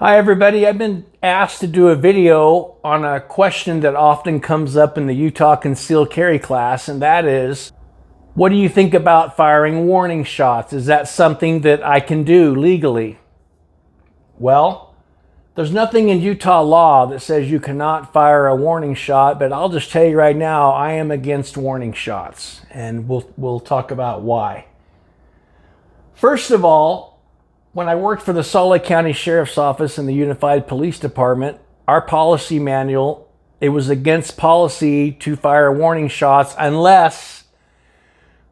Hi everybody, I've been asked to do a video on a question that often comes up in the Utah concealed carry class, and that is, what do you think about firing warning shots? Is that something that I can do legally? Well, there's nothing in Utah law that says you cannot fire a warning shot, but I'll just tell you right now, I am against warning shots, and we'll talk about why. First of all, when I worked for the Salt Lake County Sheriff's Office in the Unified Police Department, our policy manual, it was against policy to fire warning shots unless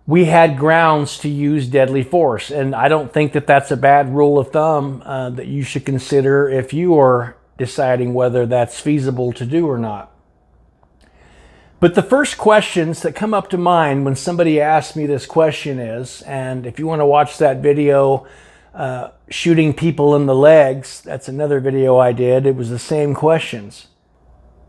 we had grounds to use deadly force. And I don't think that that's a bad rule of thumb that you should consider if you are deciding whether that's feasible to do or not. But the first questions that come up to mind when somebody asks me this question is, and if you want to watch that video, shooting people in the legs, that's another video I did. It was the same questions.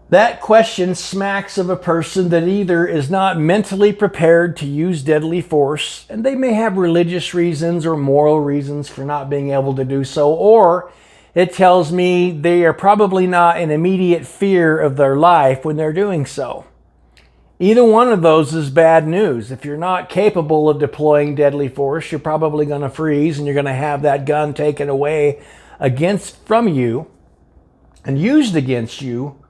That question smacks of a person that either is not mentally prepared to use deadly force, and they may have religious reasons or moral reasons for not being able to do so, or it tells me they are probably not in immediate fear of their life when they're doing so. Either one of those is bad news. If you're not capable of deploying deadly force, you're probably going to freeze and you're going to have that gun taken away from you and used against you.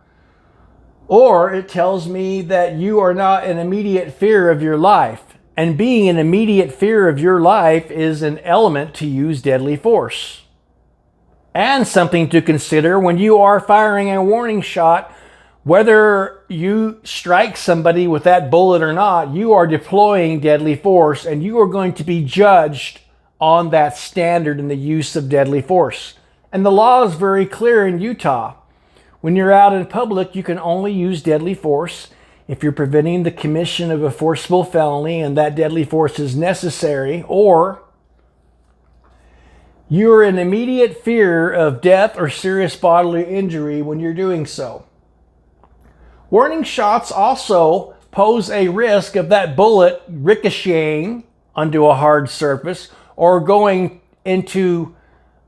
Or it tells me that you are not in immediate fear of your life. And being in immediate fear of your life is an element to use deadly force. And something to consider when you are firing a warning shot. Whether you strike somebody with that bullet or not, you are deploying deadly force, and you are going to be judged on that standard in the use of deadly force. And the law is very clear in Utah. When you're out in public, you can only use deadly force if you're preventing the commission of a forcible felony and that deadly force is necessary, or you're in immediate fear of death or serious bodily injury when you're doing so. Warning shots also pose a risk of that bullet ricocheting onto a hard surface or going into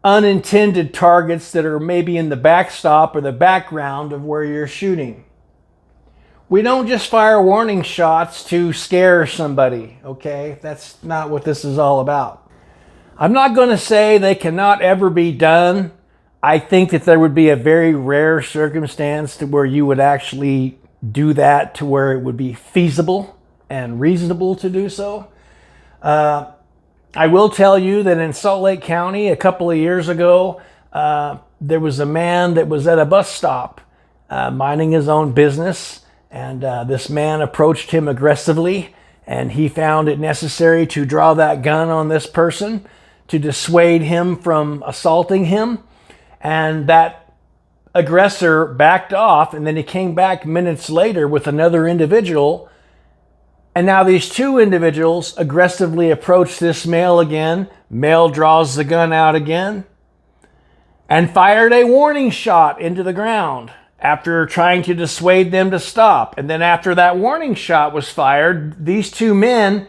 unintended targets that are maybe in the backstop or the background of where you're shooting. We don't just fire warning shots to scare somebody, okay? That's not what this is all about. I'm not going to say they cannot ever be done. I think that there would be a very rare circumstance to where you would actually do that to where it would be feasible and reasonable to do so. I will tell you that in Salt Lake County a couple of years ago, there was a man that was at a bus stop minding his own business, and this man approached him aggressively, and he found it necessary to draw that gun on this person to dissuade him from assaulting him. And that aggressor backed off, and then he came back minutes later with another individual. And now these two individuals aggressively approach this male again. Male draws the gun out again and fired a warning shot into the ground after trying to dissuade them to stop. And then after that warning shot was fired, these two men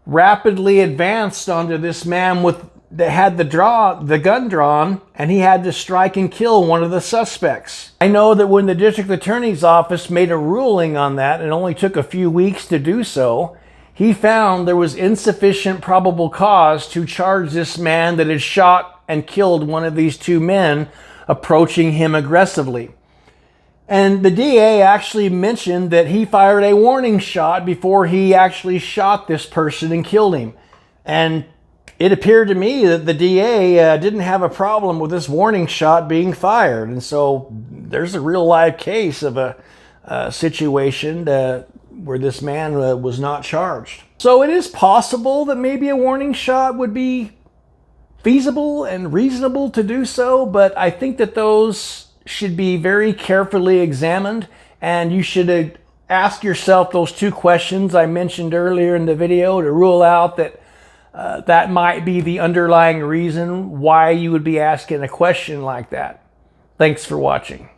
rapidly advanced onto this man that had the gun drawn, and he had to strike and kill one of the suspects. I know that when the district attorney's office made a ruling on that, and it only took a few weeks to do so, he found there was insufficient probable cause to charge this man that had shot and killed one of these two men approaching him aggressively. And the DA actually mentioned that he fired a warning shot before he actually shot this person and killed him. And it appeared to me that the DA didn't have a problem with this warning shot being fired. And so there's a real live case of a situation where this man was not charged. So it is possible that maybe a warning shot would be feasible and reasonable to do so, but I think that those should be very carefully examined, and you should ask yourself those two questions I mentioned earlier in the video to rule out that that might be the underlying reason why you would be asking a question like that. Thanks for watching.